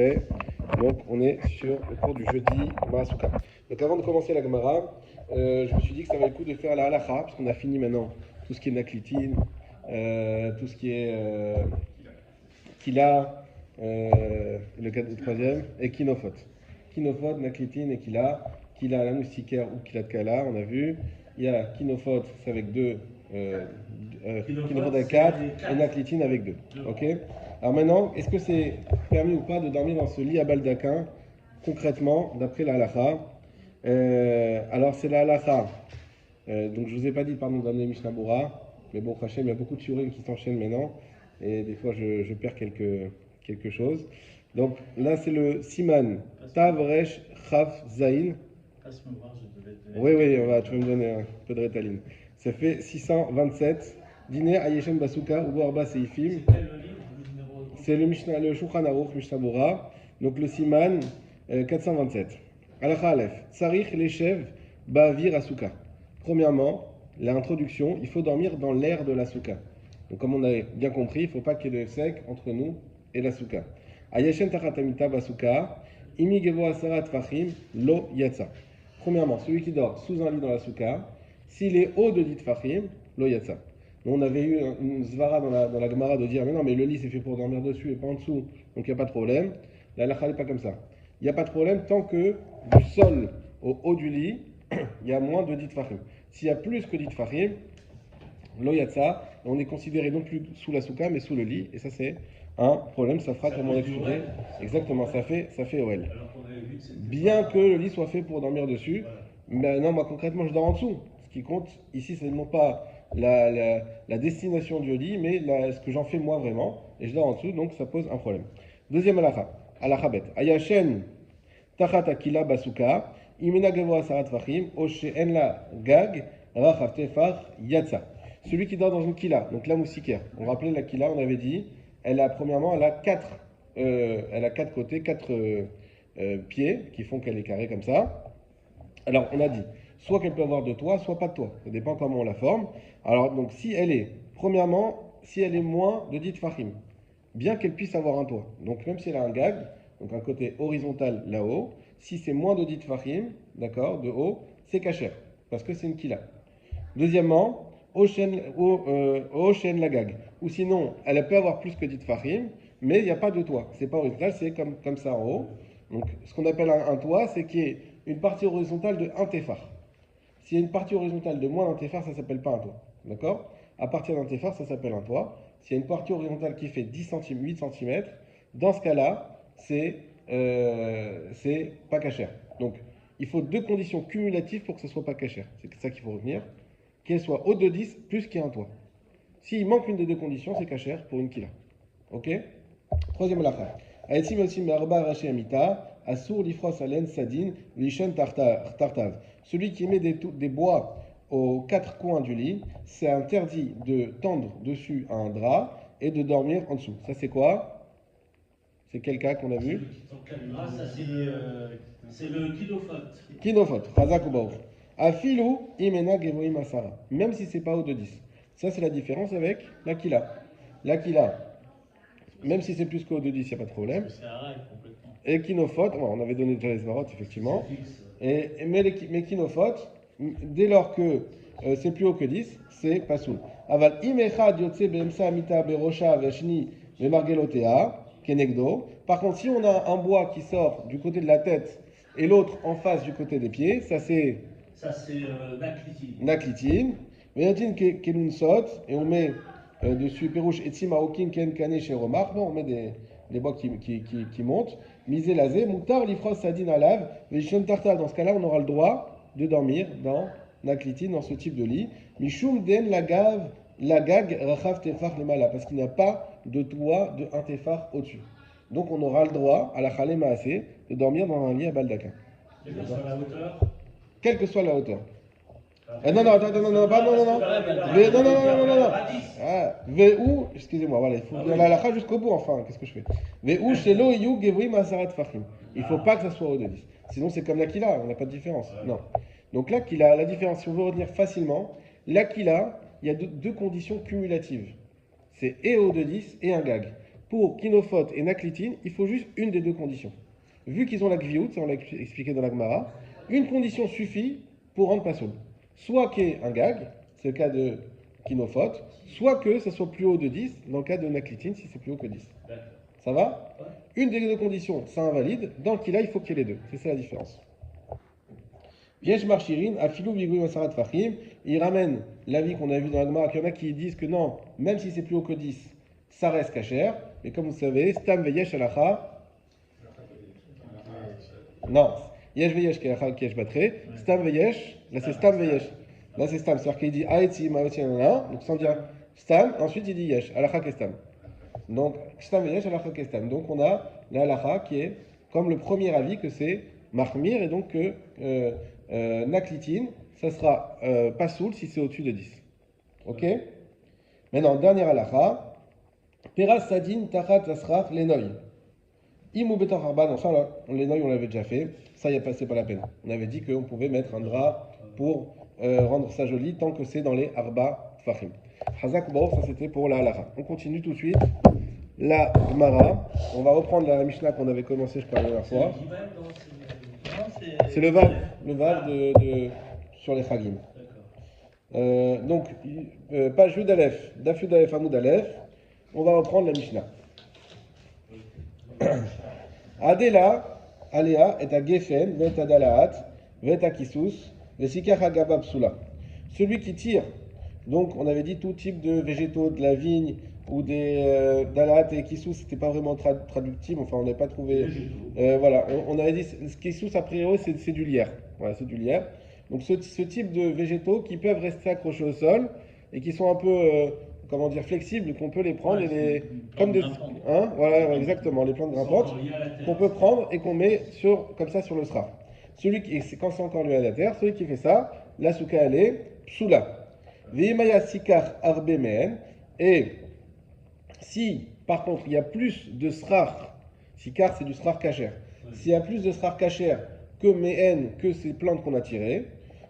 prêt. Donc on est sur le cours du jeudi Maasuka. Donc avant de commencer la Gemara, je me suis dit que ça valait le coup de faire la halacha, parce qu'on a fini maintenant tout ce qui est naklitine, tout ce qui est kila, le troisième, et kinofot. Kinofot, naklitine et kila. Kila la moustiquaire ou kila de kala, on a vu. Il y a kinofot, c'est avec deux. Kinofot avec 4 et naklitine avec 2. Ok. Alors maintenant, est-ce que c'est permis ou pas de dormir dans ce lit à baldaquin, concrètement, d'après la halakha? Alors c'est la halakha. Donc je ne vous ai pas dit, pardon, d'amener Mishnah Bora, mais bon, Hachem, il y a beaucoup de shurim qui s'enchaînent maintenant, et des fois je perds quelque chose. Donc là, c'est le Siman, Tav Resh Chaf Zain. Oui, tu vas me donner un peu de rétaline. Ça fait 627. Dîner Ayeshem Basuka, Ubo Arba Seifim. C'est le Mishnah, le Shulchan Aruch, Mishnah Bora. Donc le Siman 427. Alakha Aleph. Tsarich Leshev Ba'avir Asuka. Premièrement, l'introduction, il faut dormir dans l'air de la souka. Donc comme on a bien compris, il ne faut pas qu'il y ait de sec entre nous et la souka. Ayeshem Tachatamita Basuka. Imi Gevo Asarat Fachim Lo Yatsa. Premièrement, celui qui dort sous un lit dans la souka, s'il est haut de 10 Fachim, Lo Yatsa. On avait eu une zvara dans la Gemara de dire mais non, mais le lit c'est fait pour dormir dessus et pas en dessous, donc il n'y a pas de problème. La halakha n'est pas comme ça. Il n'y a pas de problème tant que du sol au haut du lit, il y a moins de 10 Fachim. S'il y a plus que 10 Fachim, Lo Yatsa, on est considéré non plus sous la souka mais sous le lit, et ça c'est un problème, ça fera comme on a expliqué. Exactement, ça fait OL. Bien que le lit soit fait pour dormir dessus, mais non, moi concrètement je dors en dessous. Ce qui compte ici, c'est non pas la destination du lit, mais ce que j'en fais moi vraiment, et je dors en dessous, donc ça pose un problème. Deuxième halakha, halakha bet. Ayashen tachat akila basuka, imena gevo asarat vachim, oshe en la gag, rachav tefach yatsa. Celui qui dort dans une kila, donc la moustiquaire. On rappelait la kila, on avait dit, elle a quatre côtés, quatre pieds qui font qu'elle est carrée comme ça. Alors on a dit, soit qu'elle peut avoir de toit, soit pas de toit. Ça dépend comment on la forme. Alors donc si elle est moins de 10 fachim, bien qu'elle puisse avoir un toit. Donc même si elle a un gag, donc un côté horizontal là-haut, si c'est moins de 10 fachim, d'accord, de haut, c'est kasher, parce que c'est une kila. Deuxièmement, Ochen la gag. Ou sinon, elle peut avoir plus que 10 fachim, mais il n'y a pas de toit. C'est pas horizontal, c'est comme ça en haut. Donc ce qu'on appelle un toit, c'est qu'il y ait une partie horizontale de 1 téphar. S'il y a une partie horizontale de moins d'un téphar, ça ne s'appelle pas un toit. D'accord? À partir d'un téphar, ça s'appelle un toit. S'il y a une partie horizontale qui fait 10 cm, 8 cm, dans ce cas-là, c'est pas kasher. Donc, il faut deux conditions cumulatives pour que ce ne soit pas kasher. C'est ça qu'il faut retenir. Qu'elle soit haute de 10 plus qu'il y ait un toit. S'il manque une des deux conditions, c'est kasher pour une kila. Ok? Troisième halakha. Aetzim yotzim be'arba rashi amita. Assour l'ifros alen sadin lishen tartav. Celui qui met des bois aux quatre coins du lit, c'est interdit de tendre dessus un drap et de dormir en dessous. Ça c'est quoi? C'est quel cas qu'on a vu? Ça c'est le kinofot. Kinofot, chazak ou baouf. Afilou imena gevoim asara. Même si c'est pas haut de 10. Ça c'est la différence avec la kila. La kila, même si c'est plus qu'au de 10, il n'y a pas de problème. C'est arabe complètement. Et kinofot, on avait donné déjà les svarot, effectivement. Mais kinofot, dès lors que c'est plus haut que 10, c'est pas soul. Aval imechad yotse beemsa amita berosha veshni bemargelotea kenegdo. Par contre, si on a un bois qui sort du côté de la tête et l'autre en face du côté des pieds, ça c'est naklitine. Veyatin kelun sot, et on met dessus perouche etzim aokin ken kane chez Romar. Bon, on met des bois qui montent. Misé lazé, moutar l'ifros sadin alav, veshon tarta. Dans ce cas-là, on aura le droit de dormir dans naklitine, dans ce type de lit. Mishum den la gag rachav tefar lemala, parce qu'il n'y a pas de toit de un tefar au-dessus. Donc on aura le droit, à la chalé maasé, de dormir dans un lit à baldaquin. Quelle que soit la hauteur. Quelle que soit la hauteur. Non. Excusez-moi, voilà, il faut la halakha jusqu'au bout, enfin, qu'est-ce que je fais? Ve'u shelo yu gevrim asarat fachim. Il ne faut pas que ça soit haut de 10. Sinon, c'est comme l'akila, on n'a pas de différence. Non. Donc l'akila, la différence, si on veut retenir facilement, l'akila, il y a deux conditions cumulatives. C'est et haut de 10 et un gag. Pour Kinofot et Naklitin, il faut juste une des deux conditions. Vu qu'ils ont la Gviout, ça on l'a expliqué dans la Gemara, une condition suffit pour rendre Pasoul. Soit qu'il y ait un gag, c'est le cas de Kinofot, soit que ça soit plus haut de 10, dans le cas de Naklitin, si c'est plus haut que 10. D'accord. Ça va? Une des deux conditions, ça invalide. Dans le Kila, il faut qu'il y ait les deux. C'est ça la différence. Yesh Marchirin, Afilou Vigou Masarat Fahim, il ramène l'avis qu'on a vu dans la Gemara, qu'il y en a qui disent que non, même si c'est plus haut que 10, ça reste cachère. Mais comme vous savez, Stam Veyesh Alacha. Non, Yesh Veyesh Kesh Batre, Stam Veyesh, là c'est Stam Veyesh. Là c'est Stam, c'est-à-dire qu'il dit Aetzi Maoti Anana, donc sans dire Stam, ensuite il dit Yesh, Alacha Kestam. Donc, Stam Veyesh Alacha Kestam. Donc on a la Alacha qui est comme le premier avis que c'est Mahmir et donc que Naklitin, ça sera Pasoul si c'est au-dessus de 10. Ok? Maintenant, dernière Alacha. Peras Sadin Tachat Asrach Lenoy. Imou Betor Arba, non, ça, Lenoy, on l'avait déjà fait. Ça, c'est pas la peine. On avait dit qu'on pouvait mettre un drap pour rendre ça joli tant que c'est dans les Arba Tfachim. Hazak Bo, ça c'était pour la Alacha. On continue tout de suite. La Gemara. On va reprendre la Mishnah qu'on avait commencé, je crois, la dernière fois. C'est le Vav sur les Chagim. Donc, page Yud Aleph, Daf Yud Aleph, Amoud Aleph. On va reprendre la Mishnah. Adela, Alea, et à Gefen, Vet Adalaat, Vet à Kisus, Vesikach Agaba Psula. Celui qui tire, donc on avait dit tout type de végétaux, de la vigne ou des Dalaat et Kisus, c'était pas vraiment traductible, enfin on n'avait pas trouvé. Voilà, on avait dit Kisus a priori c'est du lierre. Voilà, c'est du lierre. Donc ce type de végétaux qui peuvent rester accrochés au sol et qui sont un peu. Comment dire, flexibles, qu'on peut les prendre et les. Comme des. Hein, voilà, exactement, les plantes grimpantes, qu'on peut prendre et qu'on met comme ça sur le sraf. Quand c'est encore lié à la terre, celui qui fait ça, la souka elle est psula. Veimaya sikar arbe mehen. Et si, par contre, il y a plus de sraf, sikar c'est du sraf kacher, s'il y a plus de sraf kacher que mehen, que ces plantes qu'on a tirées,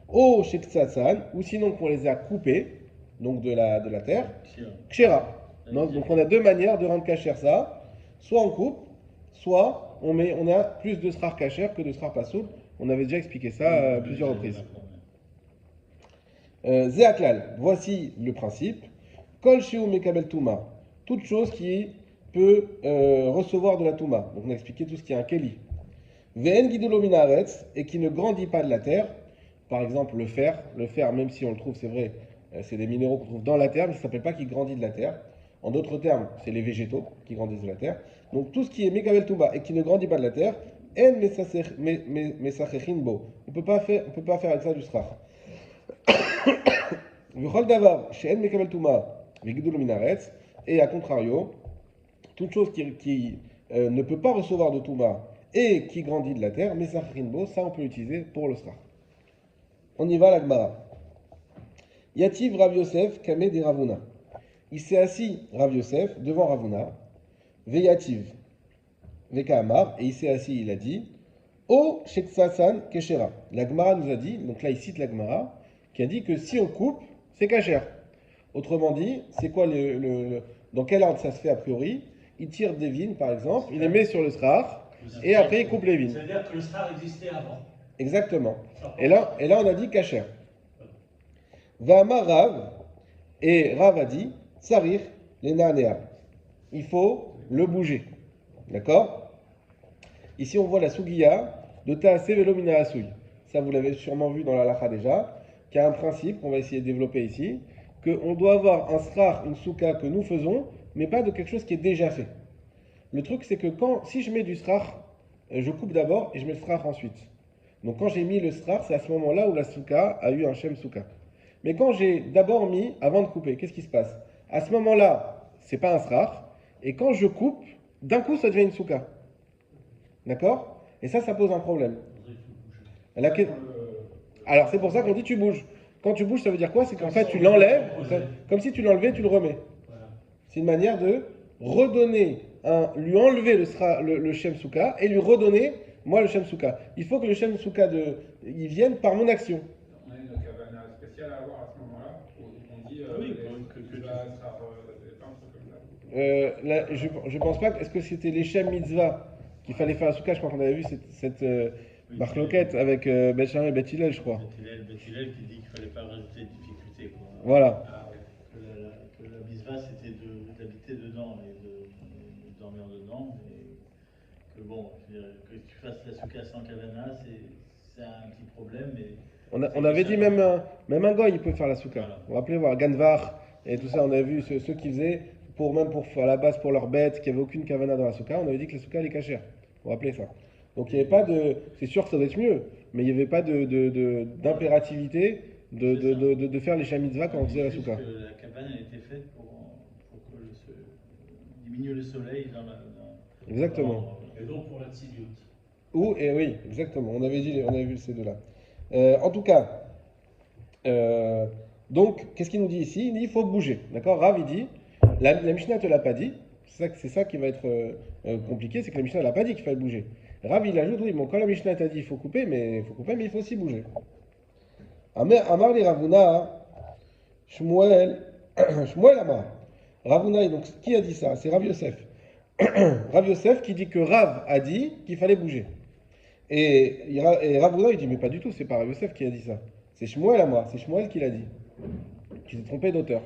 au sheksatsan, ou sinon qu'on les a coupées, donc de la terre, kshera. Donc on a deux manières de rendre kasher ça. Soit on coupe, soit on a plus de srar kasher que de srar pasoul. On avait déjà expliqué ça à plusieurs reprises. Zeaklal, voici le principe. Kol shiu mekabel touma, toute chose qui peut recevoir de la touma. Donc on a expliqué tout ce qui est un keli. Ve'en gidolo minaretz, et qui ne grandit pas de la terre. Par exemple le fer, même si on le trouve, c'est vrai, c'est des minéraux qu'on trouve dans la terre, mais ça ne s'appelle pas qu'il grandit de la terre. En d'autres termes, c'est les végétaux qui grandissent de la terre. Donc tout ce qui est Mekabel Touba et qui ne grandit pas de la terre, En Mesachechin Bo. On ne peut pas faire avec ça du srach. V'chol davar, chez En Mekabel Touba, Vigidul Minaretz, et à contrario, toute chose qui ne peut pas recevoir de Touma et qui grandit de la terre, Mesachechin Bo, ça on peut l'utiliser pour le srach. On y va, la Gemara. Yativ Rav Yosef Kame de Ravuna. Il s'est assis, Rav Yosef, devant Ravuna. Veyativ Veka Amar. Et il s'est assis, il a dit O Sheksasan Keshera. La Gemara nous a dit, donc là il cite la Gemara, qui a dit que si on coupe, c'est kasher. Autrement dit, c'est quoi dans quel ordre ça se fait a priori? Il tire des vignes par exemple, il les met sur le srar, et après il coupe les vignes. C'est-à-dire que le srar existait avant. Exactement. Et là on a dit kasher. Vama Rav, et Rav a dit, Sarir, les nanea. Il faut le bouger. D'accord? Ici, on voit la Sugiya de Taase Velomina Asui. Ça, vous l'avez sûrement vu dans la Lacha déjà, qui a un principe qu'on va essayer de développer ici, qu'on doit avoir un srar, une souka que nous faisons, mais pas de quelque chose qui est déjà fait. Le truc, c'est que si je mets du srar, je coupe d'abord et je mets le srar ensuite. Donc, quand j'ai mis le srar, c'est à ce moment-là où la souka a eu un shem souka. Mais quand j'ai d'abord mis, avant de couper, qu'est-ce qui se passe? À ce moment-là, c'est pas un srar. Et quand je coupe, d'un coup, ça devient une souka. D'accord? Et ça pose un problème. Alors, c'est pour ça qu'on dit tu bouges. Quand tu bouges, ça veut dire quoi? C'est qu'en fait, tu l'enlèves, comme si tu l'enlevais, tu le remets. C'est une manière de redonner, lui enlever le shem souka et lui redonner, moi, le shem souka. Il faut que le shem souka, il vienne par mon action. À avoir à ce moment-là, on dit oui, que ça sera comme ça. Je pense pas. Est-ce que c'était les Shem Mitzvah qu'il fallait faire la souka? Je crois qu'on avait vu cette Oui, marloquette avec Bet Shammai et Bet Hillel, je crois. Bethilel qui dit qu'il ne fallait pas rajouter de difficulté, quoi. Voilà. Ah, ouais. Que la bisva c'était d'habiter dedans et de dormir dedans. Et que bon, je veux dire, que tu fasses la souka sans kavana, c'est un petit problème. Mais On avait dit même un goy, il peut faire la souka. Voilà. Vous vous rappelez, voir Ganvar et tout ça, on a vu ceux qui faisaient, même pour à la base pour leurs bêtes, qui n'avaient aucune kavana dans la souka, on avait dit que la souka elle est cachère. Vous vous rappelez ça? Donc il n'y avait pas de. C'est sûr que ça doit être mieux, mais il n'y avait pas d'impérativité de faire les shamitzvah quand on faisait la juste souka. que la cabane a été faite pour que diminuer le soleil Exactement. Et donc pour la tzidiout. Et oui, exactement. On avait vu ces deux-là. En tout cas, donc, qu'est-ce qu'il nous dit ici? Il dit il faut bouger. D'accord? Rav, il dit, la Mishnah ne te l'a pas dit. C'est ça qui va être compliqué, c'est que la Mishnah ne l'a pas dit qu'il fallait bouger. Rav, il ajoute, oui, bon, quand la Mishnah t'a dit il faut couper, mais il faut aussi bouger. Amar li Ravuna, Shmuel, Shmuel Amar. Ravuna, donc, qui a dit ça? C'est Rav Yosef. Rav Yosef qui dit que Rav a dit qu'il fallait bouger. Et Ravuna, il dit, mais pas du tout, c'est pas Rav Yosef qui a dit ça. C'est Shmuel Amar, c'est Shmuel qui l'a dit. Qui s'est trompé d'auteur.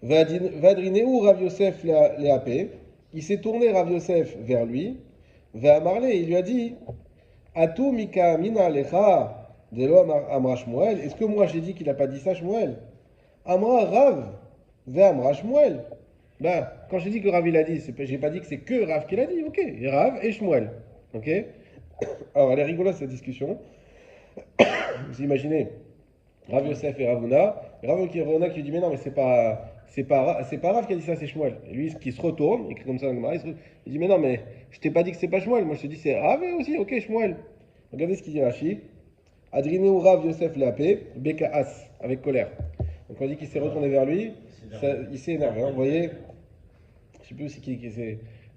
Vadrineu Rav Yosef l'Eapé. Il s'est tourné Rav Yosef vers lui. Ve'amarle, il lui a dit, Atu mika mina lecha delo amra Shmuel. Est-ce que moi j'ai dit qu'il n'a pas dit ça, Shmuel? Amra Rav ve'amra Shmuel. Ben, quand j'ai dit que Rav il a dit, j'ai pas dit que c'est que Rav qui l'a dit, ok. Et Rav et Shmuel. Ok. Alors elle est rigolote cette discussion. Vous imaginez Rav Yosef et Ravuna. Rav Ravuna qui lui dit mais non mais c'est pas Rav qui a dit ça, c'est Shmuel. Et lui qui se retourne, il écrit comme ça dans le Gemara, il dit mais non mais je t'ai pas dit que c'est pas Shmuel, moi je te dis c'est Rav aussi, ok Shmuel. Regardez ce qu'il dit Rashi. Adrineu Rav Yosef l'apé, Beka As, avec colère. Donc on dit qu'il s'est retourné vers lui, il s'est énervé. Hein, vous voyez, je sais plus c'est qui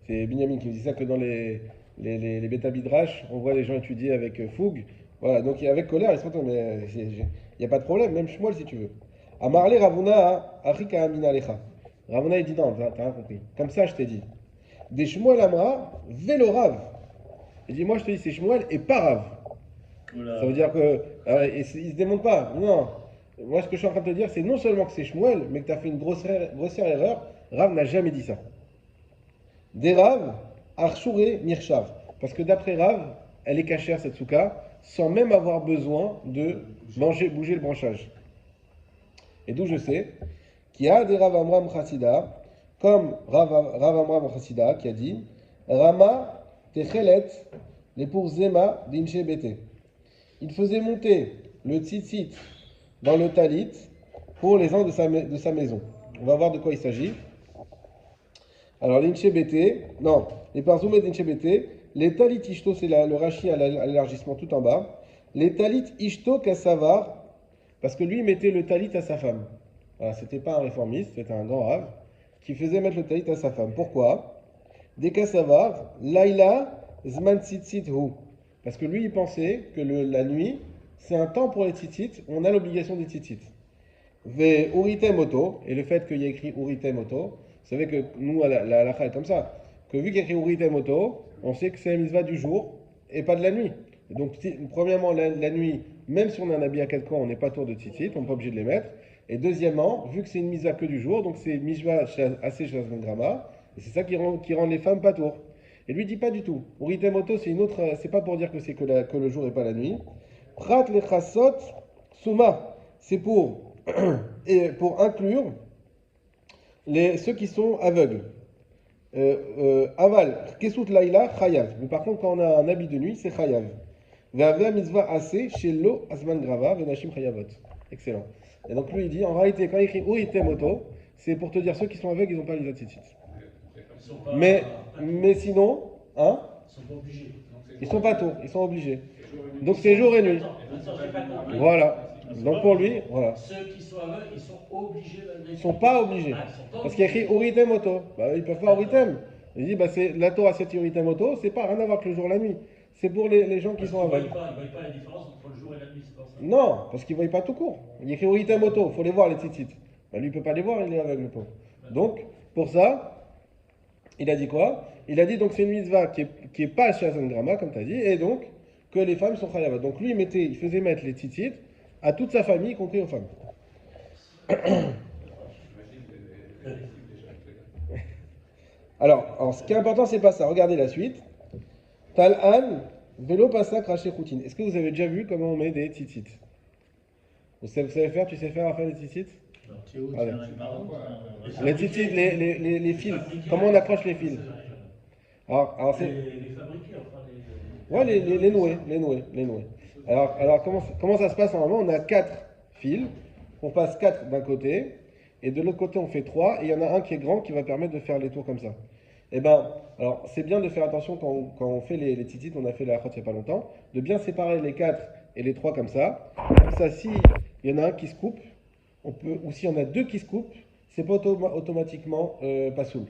c'est Binyamin qui me dit ça que dans les Beta Midrash, on voit les gens étudier avec fougue. Voilà, donc avec colère, il se retourne, mais il n'y a pas de problème, même Shmuel si tu veux. Amarle Ravuna, Achika Amina Lecha. Ravuna il dit non, t'as rien compris. Comme ça je t'ai dit. Des Shmuel Amra, Vélo Rav. Il dit moi je te dis c'est Shmuel et pas Rav. Oula. Ça veut dire que. Il se démonte pas. Non. Moi ce que je suis en train de te dire, c'est non seulement que c'est Shmuel, mais que tu as fait une grossière erreur. Rav n'a jamais dit ça. Des Rav, Arshuré Mirshav. Parce que d'après Rav, elle est cachée à cette souka, sans même avoir besoin de bouger le branchage. Et d'où je sais qu'il y a des Rav Amram Chassida, comme Rav Amram Chassida qui a dit Rama Techelet, les pour Zema d'Inche Bete. Il faisait monter le tzitzit dans le talit pour les gens de sa maison. On va voir de quoi il s'agit. Alors, l'Inche Bete, non, les parzoumé d'Inche Bete, les talit ishto, c'est le rachi à l'élargissement tout en bas. Les talit ishto kassavar, parce que lui il mettait le talit à sa femme. Voilà, c'était pas un réformiste, c'était un grand rave qui faisait mettre le talit à sa femme. Pourquoi? Des kassavar, laila zman tzitzit hu. Parce que lui il pensait que la nuit c'est un temps pour les tzitzit, on a l'obligation des tzitzit. Ve urite moto, et le fait qu'il y ait écrit urite moto, vous savez que nous, la halakha est comme ça, que vu qu'il y a écrit urite moto, on sait que c'est la mitzvah du jour et pas de la nuit. Et donc, premièrement, la nuit, même si on a un habit à 4 coins, on n'est pas tour de tzitzit, on n'est pas obligé de les mettre. Et deuxièmement, vu que c'est une mitzvah que du jour, donc c'est mitzvah assez chez la Grama, et c'est ça qui rend les femmes pas tour. Et lui dit pas du tout. Urite moto, c'est une autre, c'est pas pour dire que c'est que le jour et pas la nuit. Prat le chassot suma, c'est pour inclure ceux qui sont aveugles. Aval, kesut laïla, chayav. Mais par contre, quand on a un habit de nuit, c'est chayav. Ve'avea mitzvah assez, chez lo asman grava, venashim chayavot. Excellent. Et donc lui, il dit, en réalité, quand il écrit urite moto, c'est pour te dire ceux qui sont aveugles, ils n'ont pas les tzitzit. Mais sinon, hein, Ils sont pas obligés. ils sont pas tours, ils sont obligés. Donc c'est jour et nuit. Attends, j'ai pas compris. Voilà. Donc pour lui, voilà. Ceux qui sont aveugles, ils sont obligés d'aller. Ils sont pas obligés. Ah, ils sont pas Parce qu'il y a écrit Uritem Moto. Bah, ils peuvent pas Uritem. Il dit, bah, c'est la Torah, c'est Uritem Moto, c'est pas rien à voir avec le jour et la nuit. C'est pour les gens qui sont aveugles. Ils ne voient pas la différence entre le jour et la nuit, c'est pour ça. Non, parce qu'ils ne voient pas tout court. Il y a écrit Uritem Moto, il faut les voir les tzitzit. Bah, lui, il peut pas les voir, il est aveugle. Donc, pour ça, il a dit quoi? Il a dit donc c'est une mitzvah qui est pas Shazan Grama, comme tu as dit, et donc que les femmes sont chayavat. Donc lui, il faisait mettre les tzitzit à toute sa famille, y compris aux femmes. Alors, ce qui est important, c'est pas ça. Regardez la suite. Tal'an, vélo pasak raché routine. Est-ce que vous avez déjà vu comment on met des tzitzit? Vous savez faire, tu sais faire des tzitzit? Tu es où? Allez. Tu es avec Maroc? Les tzitzit, les fils. Comment on accroche les fils? Alors c'est. Les fabriquer, enfin Ouais, les nouer. Alors comment ça se passe normalement? On a 4 fils, on passe 4 d'un côté, et de l'autre côté on fait 3 et il y en a un qui est grand qui va permettre de faire les tours comme ça. Eh ben, alors c'est bien de faire attention quand on fait les tzitzit, on a fait la crotte il n'y a pas longtemps, de bien séparer les 4 et les 3 comme ça. Comme ça, si il y en a un qui se coupe, ou s'il y en a 2 qui se coupent, c'est pas automatiquement pas soul.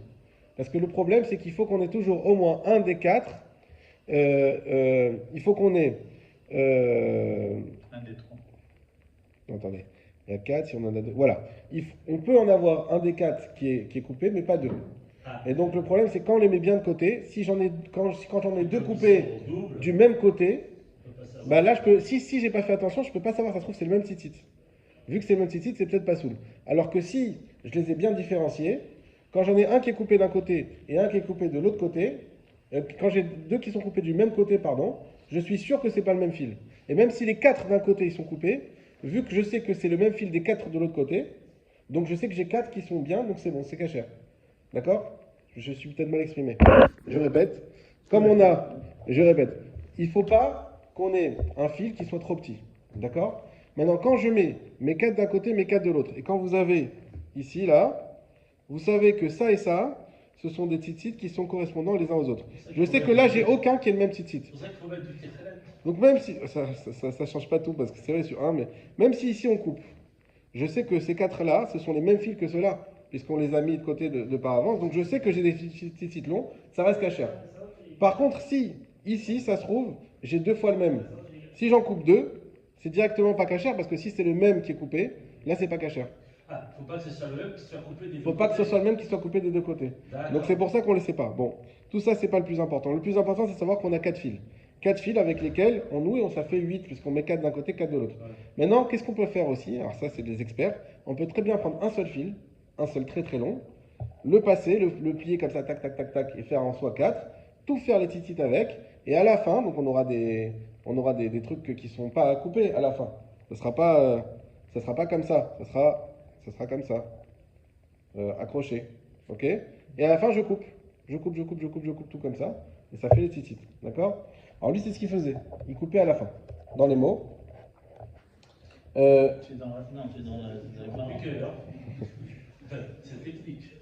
Parce que le problème, c'est qu'il faut qu'on ait toujours au moins un des 4. Il faut qu'on ait. Un des trois. Attendez, il y a 4, si on en a 2. Voilà. On peut en avoir un des 4 qui est coupé, mais pas 2. Et donc le problème, c'est quand on les met bien de côté, quand j'en ai 2 coupés du même côté, bah là, si j'ai pas fait attention, je peux pas savoir, ça se trouve, c'est le même tzitzit. Vu que c'est le même tzitzit, c'est peut-être pas soul. Alors que si je les ai bien différenciés, quand j'en ai un qui est coupé d'un côté et un qui est coupé de l'autre côté, quand j'ai 2 qui sont coupés du même côté, pardon, je suis sûr que c'est pas le même fil. Et même si les 4 d'un côté ils sont coupés, vu que je sais que c'est le même fil des 4 de l'autre côté, donc je sais que j'ai 4 qui sont bien, donc c'est bon, c'est cachère. D'accord? Je suis peut-être mal exprimé. Je répète. Je répète, il ne faut pas qu'on ait un fil qui soit trop petit. D'accord? Maintenant, quand je mets mes 4 d'un côté, mes 4 de l'autre, et quand vous avez ici, là, vous savez que ça et ça, ce sont des tzitzit qui sont correspondants les uns aux autres. Je sais que là, j'ai aucun qui est le même tzitzit. C'est pour ça qu'il faut mettre du téfélet. Donc même si, ça change pas tout, parce que c'est vrai sur un, mais même si ici on coupe, je sais que ces 4-là, ce sont les mêmes fils que ceux-là, puisqu'on les a mis de côté de par avance, donc je sais que j'ai des tzitzit longs, ça reste cachère. Par contre, si, ici, ça se trouve, j'ai 2 fois le même. Si j'en coupe 2, c'est directement pas cachère, parce que si c'est le même qui est coupé, là c'est pas cachère. Faut pas que ce soit le même qui soit coupé des deux Faut pas que ce côtés. soit le même qui soit coupé des 2 côtés. D'accord. Donc c'est pour ça qu'on ne les sépare. Bon, tout ça c'est pas le plus important. Le plus important c'est de savoir qu'on a 4 fils. 4 fils avec lesquels on noue et ça fait 8 puisqu'on met 4 d'un côté, 4 de l'autre. Ouais. Maintenant, qu'est-ce qu'on peut faire aussi? Alors ça c'est des experts. On peut très bien prendre un seul fil, un seul très très long, le passer, le plier comme ça, tac tac tac tac, et faire en soi 4, tout faire les tzitzit avec, et à la fin, donc on aura des trucs qui sont pas coupés à la fin. Ça sera pas comme ça. Ça sera comme ça. Accroché. Ok? Et à la fin, je coupe. Je coupe tout comme ça. Et ça fait les tzitzit. D'accord? Alors lui, c'est ce qu'il faisait. Il coupait à la fin. Dans les mots. Tu es dans la. Non, tu es dans la. Compliqué, hein. C'est technique.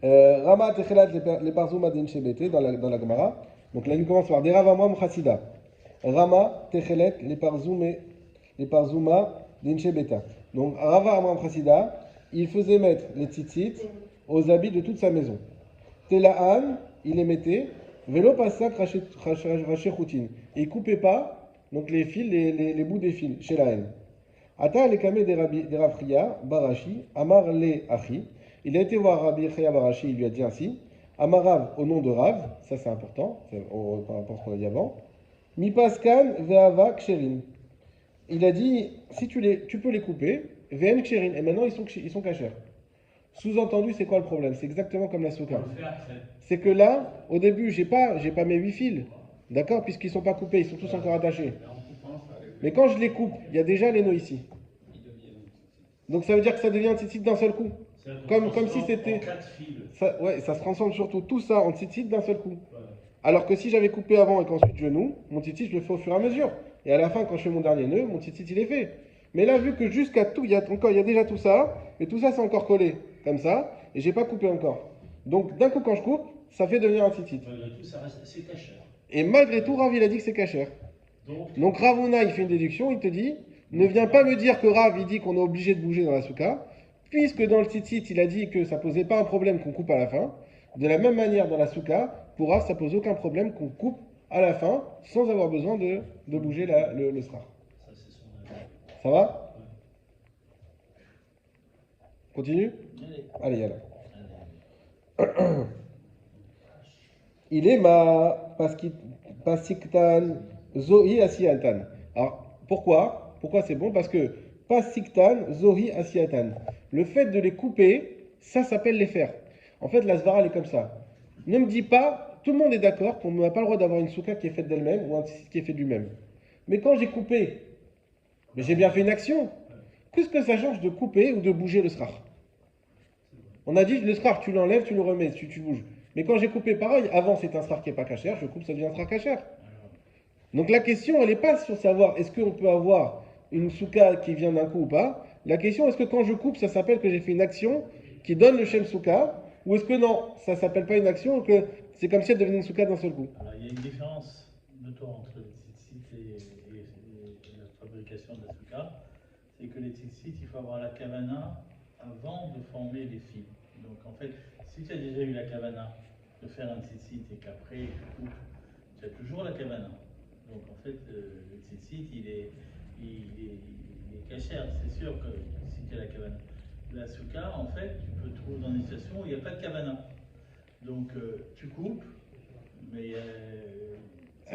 Rama Techelat les Parzouma din Shebete dans la Gemara. Donc là, il commence par des Ravamam Chassida. Rama Techelet les Parzouma din Shebeta. Donc Rava Amram Chassida, il faisait mettre les tzitzit aux habits de toute sa maison. Tela'an, il les mettait. Vélo pasak raché routine. Et il coupait pas donc les fils, les bouts des fils chez la haine. Ata les kamé des Rafria Barashi, Amar le Achi. Il a été voir Rabbi Chia Barashi, il lui a dit ainsi Amarav au nom de Rav, ça c'est important, par rapport à ce qu'on a dit avant. Mipaskan ve'ava ksherin. Il a dit si tu peux les couper, ve'en ksherin. Et maintenant ils sont cachers. Sous-entendu, c'est quoi le problème? C'est exactement comme la souka. C'est que là, au début, j'ai pas mes 8 fils. D'accord? Puisqu'ils ne sont pas coupés, ils sont tous encore attachés. Mais quand je les coupe, il y a déjà les nœuds ici. Donc ça veut dire que ça devient un tzitzit d'un seul coup. Comme si c'était. Ça se transforme surtout tout ça en tzitzit d'un seul coup. Alors que si j'avais coupé avant et qu'ensuite je noue, mon tzitzit je le fais au fur et à mesure. Et à la fin, quand je fais mon dernier nœud, mon tzitzit il est fait. Mais là, vu que jusqu'à tout, il y a déjà tout ça, mais tout ça c'est encore collé comme ça, et j'ai pas coupé encore. Donc d'un coup, quand je coupe, ça fait devenir un tzitzit. Malgré tout, ça reste, c'est cachère. Et malgré tout, Rav il a dit que c'est cachère. Donc Ravuna il fait une déduction, il te dit ne viens pas me dire que Rav il dit qu'on est obligé de bouger dans la souka, puisque dans le tzitzit il a dit que ça posait pas un problème qu'on coupe à la fin. De la même manière dans la souka, pour Rav ça pose aucun problème qu'on coupe à la fin sans avoir besoin de bouger le srar. Ça, c'est son avis. Ça va? Ouais. Continue? Allez. Allez, yalla. Allez. Il est ma pasiktan zohi asiatan. Alors pourquoi c'est bon? Parce que pasiktan zohi asiatan. Le fait de les couper, ça s'appelle les faire. En fait, la svara elle est comme ça. Ne me dis pas, tout le monde est d'accord qu'on n'a pas le droit d'avoir une souka qui est faite d'elle-même ou un tzitzit qui est fait de lui-même. Mais quand j'ai coupé, mais j'ai bien fait une action. Qu'est-ce que ça change de couper ou de bouger le srach? On a dit le srach, tu l'enlèves, tu le remets, tu bouges. Mais quand j'ai coupé pareil, avant c'est un srach qui n'est pas cachère, je coupe, ça devient un srach cachère. Donc la question, elle n'est pas sur savoir est-ce qu'on peut avoir une souka qui vient d'un coup ou pas. La question, est-ce que quand je coupe, ça s'appelle que j'ai fait une action qui donne le shem souka, ou est-ce que non, ça s'appelle pas une action, que c'est comme si elle devenait une souka d'un seul coup. Alors, il y a une différence notoire entre les tzitzit et la fabrication de la souka. C'est que les tzitzit, il faut avoir la kavana avant de former les fils. Donc en fait, si tu as déjà eu la kavana de faire un tzitzit et qu'après tu coupes, tu as toujours la kavana. Donc en fait, le tzitzit, il est cachère, c'est sûr que si tu as la kavana. La souka, en fait, tu peux te trouver dans une situation où il n'y a pas de kavana. Donc tu coupes, mais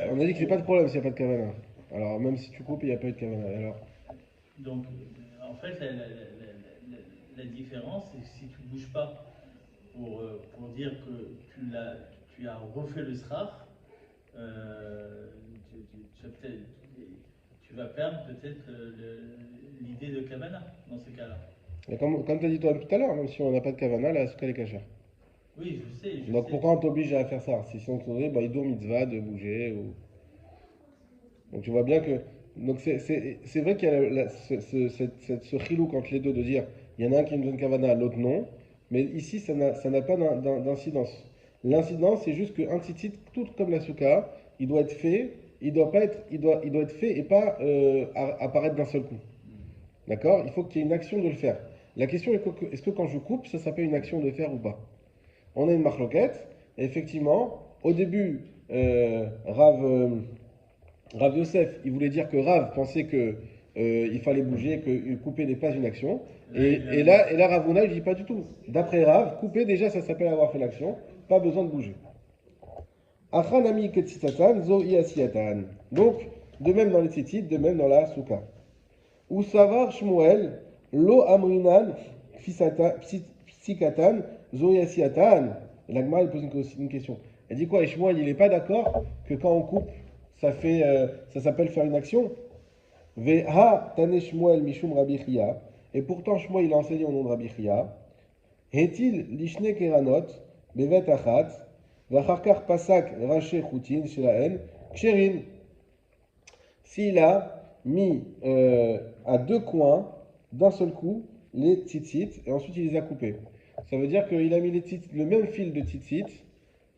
On a dit que c'est pas de problème s'il n'y a pas de kavana. Alors même si tu coupes, il n'y a pas eu de kavana. Alors, donc en fait, la différence, c'est que si tu ne bouges pas pour dire que tu as refait le srach, tu vas perdre peut-être l'idée de kavana dans ce cas-là. et comme tu as dit toi tout à l'heure, même si on n'a pas de kavana, la souka elle est cachère. Oui, je sais. Donc pourquoi on t'oblige à faire ça? Si on te dit, bah, il doit mitzvah de bouger. Donc tu vois bien que. Donc c'est vrai qu'il y a ce chilouk entre les deux de dire, il y en a un qui me donne kavana, l'autre non. Mais ici, ça n'a pas d'incidence. L'incidence, c'est juste qu'un tzitzit, tout comme la souka, il doit être fait, il doit être fait et pas apparaître d'un seul coup. D'accord? Il faut qu'il y ait une action de le faire. La question est que quand je coupe, ça s'appelle une action de faire ou pas? On a une marloquette. Et effectivement, au début, Rav Yosef, il voulait dire que Rav pensait que il fallait bouger, que couper n'est pas une action. Et là, Rav Huna, il dit pas du tout. D'après Rav, couper déjà, ça s'appelle avoir fait l'action, pas besoin de bouger. Achanami ketzitatan, zo iasiatan. Donc, de même dans les tzitzit, de même dans la souka. Ou savar Shmuel, lo amrinan, psikatan, zo iasiatan. Et la Gemara, elle pose une question. Elle dit quoi? Et Shmuel, il n'est pas d'accord que quand on coupe, ça s'appelle faire une action. Veha tane Shmuel mishum Rabbi Chia. Et pourtant, Shmuel, il a enseigné au nom de Rabbi Chia. Hetil lishne keranot, bevet achat, vacharkar pasak raché choutin, shelaen, ksherin. S'il a mis à deux coins, d'un seul coup, les tzitzit, et ensuite il les a coupés. Ça veut dire qu'il a mis le même fil de tzitzit.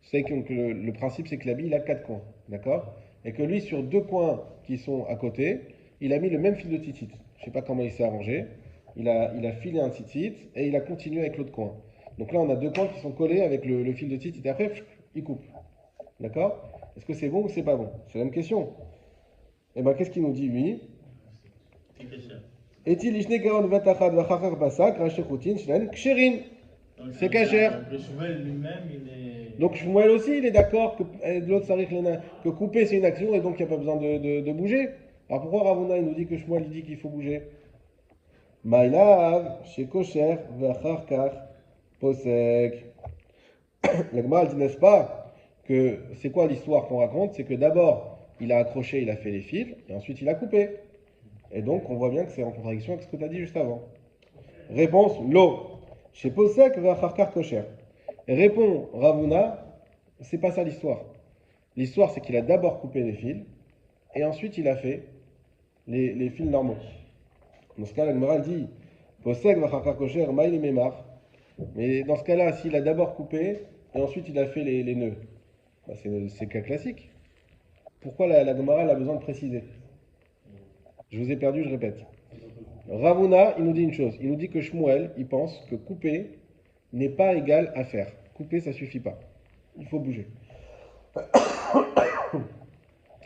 C'est que le principe, c'est que l'habit, il a quatre coins. D'accord? Et que lui, sur deux coins qui sont à côté, il a mis le même fil de tzitzit. Je ne sais pas comment il s'est arrangé. Il a filé un tzitzit et il a continué avec l'autre coin. Donc là, on a deux coins qui sont collés avec le fil de tzitzit et après, il coupe. D'accord? Est-ce que c'est bon ou c'est pas bon? C'est la même question. Et bien, qu'est-ce qu'il nous dit, lui? C'est cachère. Est-il ishne karon vatachad vachachar basak, rachekoutin, shlen, ksherin. C'est cachère. Le Shmuel lui-même, il est. Donc Shmuel aussi, il est d'accord que l'autre sarich lena, que couper c'est une action et donc il n'y a pas besoin de bouger. Alors pourquoi Ravuna il nous dit que Shmuel il dit qu'il faut bouger? Maïlav, chez Kosher, Vacharkar, Posek. La Gemara dit, n'est-ce pas, que c'est quoi l'histoire qu'on raconte? C'est que d'abord, il a accroché, il a fait les fils, et ensuite il a coupé. Et donc on voit bien que c'est en contradiction avec ce que tu as dit juste avant. Réponse, l'eau. Chez Posek, Vacharkar, Kosher. Répond Ravuna, c'est pas ça l'histoire. L'histoire, c'est qu'il a d'abord coupé les fils, et ensuite il a fait les fils normaux. Dans ce cas, la Gemara dit, Posek vachakar kosher, maïl memar. Mais dans ce cas-là, s'il a d'abord coupé, et ensuite il a fait les nœuds, bah c'est cas classique. Pourquoi la Gemara elle a besoin de préciser? Je vous ai perdu, je répète. Ravuna, il nous dit une chose. Il nous dit que Shmuel, il pense que couper n'est pas égal à faire. Couper, ça suffit pas. Il faut bouger.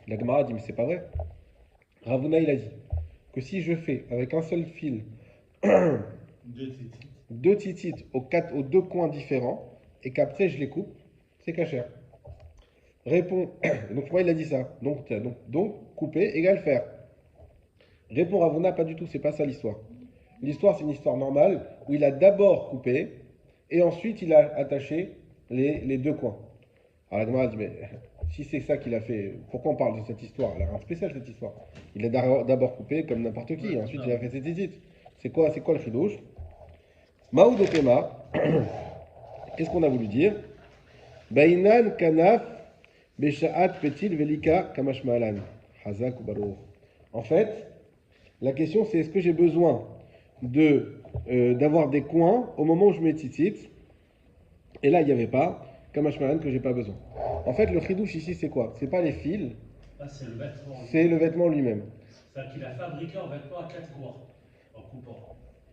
La Gemara dit, mais c'est pas vrai. Ravuna, il a dit que si je fais avec un seul fil Deux tzitzit. deux tzitzit aux deux coins différents, et qu'après je les coupe, c'est kasher. Répond, donc moi il a dit ça, donc couper égale faire. Répond Ravuna, pas du tout, c'est pas ça l'histoire. L'histoire c'est une histoire normale où il a d'abord coupé et ensuite il a attaché les deux coins. Alors la Gemara dit, mais si c'est ça qu'il a fait, pourquoi on parle de cette histoire? Elle a rien de spécial cette histoire. Il a d'abord coupé comme n'importe qui, et ensuite il a fait ses tzitzit. C'est quoi le chidouche? Maoud Tema, qu'est-ce qu'on a voulu dire? Bainan kanaf besha'at petil velika kamashmalan. Hazak ou barour. En fait, la question c'est est-ce que j'ai besoin d'avoir des coins au moment où je mets tzitzit? Et là il n'y avait pas. Kamashmalan que j'ai pas besoin. En fait, le chidouche ici, c'est quoi? C'est pas les fils, Là, c'est le vêtement. c'est le vêtement lui-même. C'est-à-dire qu'il a fabriqué un vêtement à 4 coins, en coupant.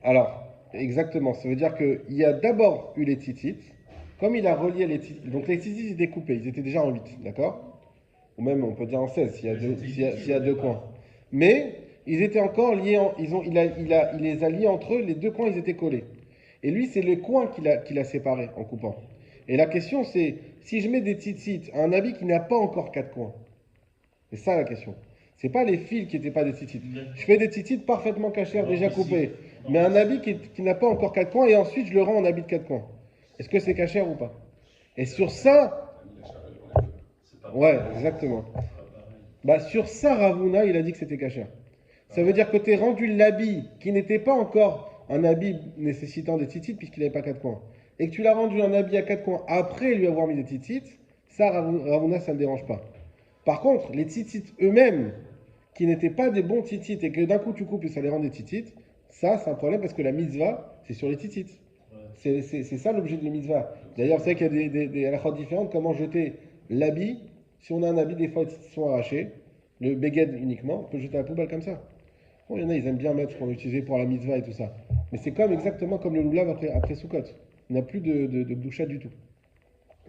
Alors, exactement, ça veut dire qu'il y a d'abord eu les tzitzit, comme il a relié les tzitzit, donc les tzitzit étaient découpés, ils étaient déjà en 8, d'accord? Ou même, on peut dire en 16, s'il y a deux coins. Mais, ils étaient encore liés, il les a liés entre eux, les deux coins, ils étaient collés. Et lui, c'est le coin qu'il a séparé en coupant. Et la question, c'est, si je mets des tzitzit à un habit qui n'a pas encore 4 coins, c'est ça la question. C'est pas les fils qui n'étaient pas des tzitzit. Je fais des tzitzit parfaitement cachés, déjà coupés. Mais un habit qui n'a pas encore 4 coins, et ensuite je le rends en habit de 4 coins. Est-ce que c'est caché ou pas? Et sur ça, ouais, exactement. Bah, sur ça, Ravuna, il a dit que c'était caché. Ça veut dire que tu as rendu l'habit qui n'était pas encore un habit nécessitant des tzitzit, puisqu'il n'avait pas 4 coins, et que tu l'as rendu un habit à 4 coins après lui avoir mis des tzitzit, ça, Ravuna, ça ne dérange pas. Par contre, les tzitzit eux-mêmes, qui n'étaient pas des bons tzitzit, et que d'un coup tu coupes et ça les rend des tzitzit, ça, c'est un problème parce que la mitzvah, c'est sur les tzitzit. C'est ça l'objet de la mitzvah. D'ailleurs, c'est vrai qu'il y a des halachot différentes, comment jeter l'habit. Si on a un habit, des fois, les tzitzit sont arrachés, le beged uniquement, on peut jeter à la poubelle comme ça. Bon, il y en a, ils aiment bien mettre ce qu'on utilisait pour la mitzvah et tout ça. Mais c'est exactement comme le loulav après Sukkot. Il n'y a plus de doucha du tout.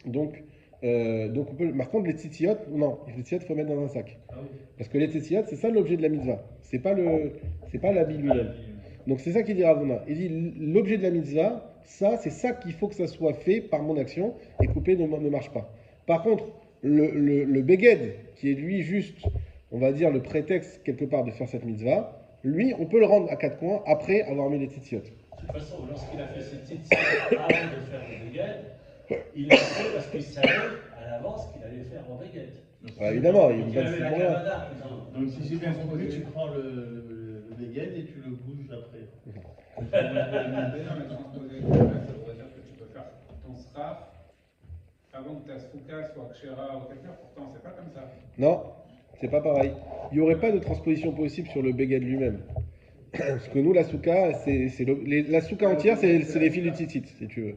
Donc on peut, par contre, les tzitziot, non, les tzitziot, il faut mettre dans un sac. Ah oui. Parce que les tzitziot, c'est ça l'objet de la mitzvah. C'est pas l'habit lui-même. Donc c'est ça qu'il dit Ravuna. Il dit l'objet de la mitzvah, ça, c'est ça qu'il faut que ça soit fait par mon action et couper ne marche pas. Par contre, le beged, qui est lui juste, on va dire, le prétexte quelque part de faire cette mitzvah, lui, on peut le rendre à 4 coins après avoir mis les tzitziot. De toute façon, lorsqu'il a fait ses petites avant de faire le baguette, il l'a fait parce qu'il savait à l'avance qu'il allait faire en baguette. Ouais, évidemment, il Donc, va il avait la pour rien. cavada. Donc si j'ai bien compris, tu prends le béguet et tu le bouges après. Non, mais transposer le terme, ça voudrait dire que tu peux faire ton sraf avant que ta souka soit kshera ou quelque chose. Pourtant, c'est pas comme ça. Non, c'est pas pareil. Il n'y aurait pas de transposition possible sur le beged lui-même. Parce que nous, la souka, la souka entière, c'est les fils de tzitzit, si tu veux.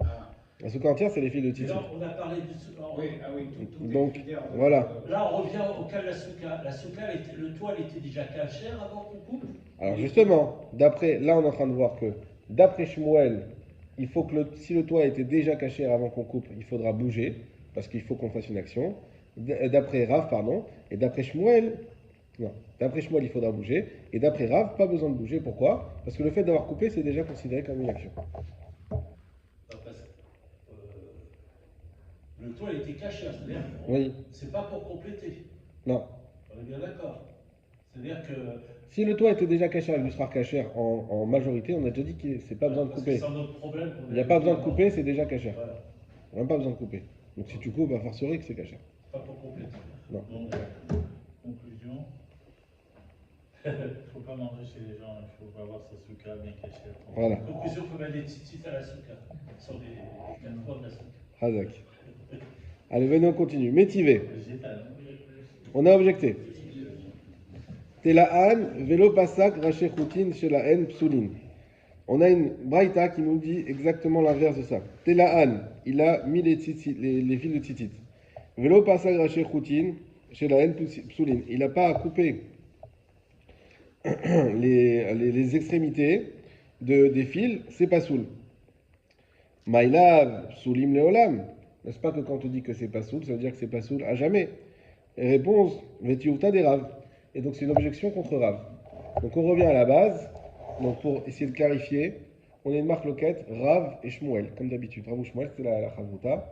Ah, La souka entière, c'est les fils de Mais tzitzit. là, on a parlé du souka. oui, ah oui, tout est Donc, critère de- voilà. Là, on revient au cas de la souka. La souka, le toit, il était déjà cachère avant qu'on coupe. Alors justement, là on est en train de voir que d'après Shmuel, il faut que si le toit était déjà caché avant qu'on coupe, il faudra bouger, parce qu'il faut qu'on fasse une action. D'après Rav, pardon, et d'après Shmuel, non, d'après Shmuel, il faudra bouger, et d'après Rav, pas besoin de bouger. Pourquoi? Parce que le fait d'avoir coupé, c'est déjà considéré comme une action. Parce que, le toit, il était cachère. C'est-à-dire, Oui, c'est pas pour compléter. non. On est bien d'accord. C'est-à-dire que. Si le toit était déjà caché avec du srar caché en majorité, on a déjà dit que c'est pas besoin de Parce que couper. c'est un autre problème. qu'on Il n'y a avait pas besoin de dit couper, avant. c'est déjà caché. Voilà. Il n'y a même pas besoin de couper. Donc si tu coupes, à fortiori que c'est caché. Pas pour compléter. Non. Donc, conclusion, il ne faut pas manger chez les gens, il faut avoir sa souka bien cachée. Voilà. Conclusion, il faut mettre des tzitzit à la souka. Sur les 4 coins de la souka. Hazak. Allez, venez, on continue. Métivé. Végétal. On a objecté. Tela'an, vélo pasak, raché choutin, chez la haine, psoulin. On a une braïta qui nous dit exactement l'inverse de ça. Tela'an, il a mis les fils de tzitzit. Vélo pasak, raché choutin, chez la haine, psoulin. Il n'a pas à couper les extrémités des fils, c'est pas soul. Maïlav, psoulim leolam. N'est-ce pas que quand on dit que c'est pas soul, ça veut dire que c'est pas soul à jamais? Et réponse, vetiurta des raves. Et donc c'est une objection contre Rav. Donc on revient à la base, donc pour essayer de clarifier. on a une marque loquette, Rav et Shmuel, comme d'habitude. Rav ou Shmuel, c'est la Chavruta.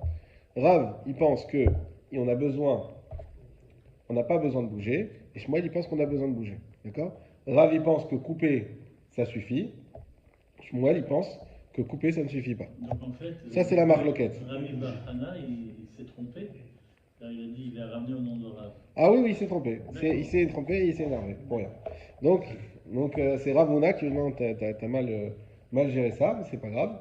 Rav, il pense que on a besoin, on n'a pas besoin de bouger, et Shmuel, il pense qu'on a besoin de bouger. D'accord? Rav, il pense que couper, ça suffit. Shmuel, il pense que couper, ça ne suffit pas. Donc en fait, Ça, c'est la marque loquette. Rabbi Bar Hana, il s'est trompé. Car il a dit, il a ramené au nom de Rav. Ah oui, il s'est trompé. Il s'est trompé et il s'est énervé. Pour rien. Donc c'est Ravuna qui dit non, t'as mal géré ça, mais c'est pas grave.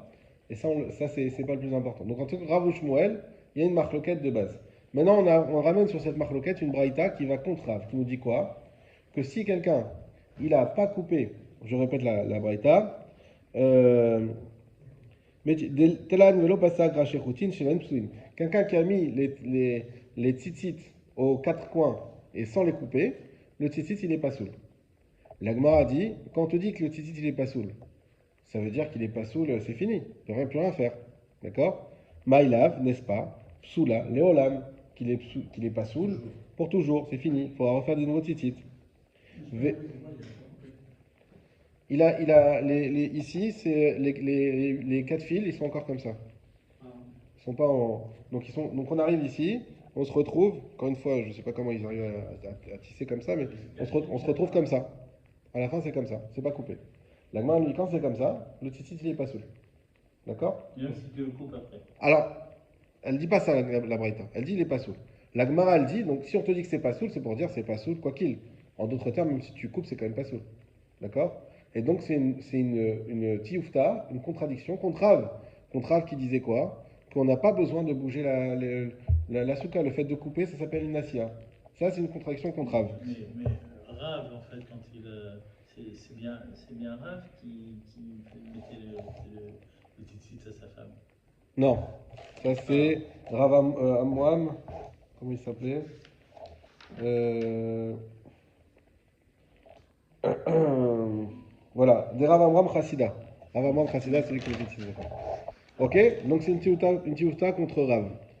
Et ça, c'est pas le plus important. Donc en tout cas, Rav ou Shmuel, il y a une marloquette de base. Maintenant, on ramène sur cette marloquette une braïta qui va contre Rav, qui nous dit quoi? Que si quelqu'un, il a pas coupé, je répète la braïta, mais telan velo pasak rachechoutin shelen psuin. Quelqu'un qui a mis les tzitzit aux quatre coins et sans les couper, le tzitzit il est pas soul. La Gemara dit, quand on te dit que le tzitzit il est pas soul, ça veut dire qu'il est pas soul, c'est fini, il n'y a plus rien à faire. D'accord? Maïlav, n'est-ce pas? Psoula, léolam, qu'il est pas soul pour toujours, c'est fini, il faudra refaire des nouveaux tzitzit. Ici, c'est les quatre fils, ils sont encore comme ça. Ils sont pas en. Donc on arrive ici, on se retrouve, encore une fois, je ne sais pas comment ils arrivent à tisser comme ça, mais on se retrouve comme ça. À la fin, c'est comme ça, c'est pas coupé. La main, lui, quand c'est comme ça, le tzitzit, il est pas soul. D'accord? Même si tu le coupes après. Alors, elle dit pas ça, la Braïta. Elle dit il est pas soul. La Gemara, elle dit, donc si on te dit que c'est pas soul, c'est pour dire c'est pas soul, quoi qu'il. En d'autres termes, même si tu coupes, c'est quand même pas soul. D'accord? Et donc, c'est une tioufta, une contradiction contre Rav. Contre Rav qui disait quoi? Qu'on n'a pas besoin de bouger la souka. Le fait de couper, ça s'appelle une nasia. Ça, c'est une contradiction contre Rav. Mais Rav, en fait, quand il. C'est bien Rav qui mettait le tzitzit à sa femme. Non. Ça, c'est Rav Amouam. Comment il s'appelait? Voilà, des Rav Amram Chassida. Rav Amram Chassida, c'est lui qui le dit. Ok? Donc c'est une tioufta contre Rav.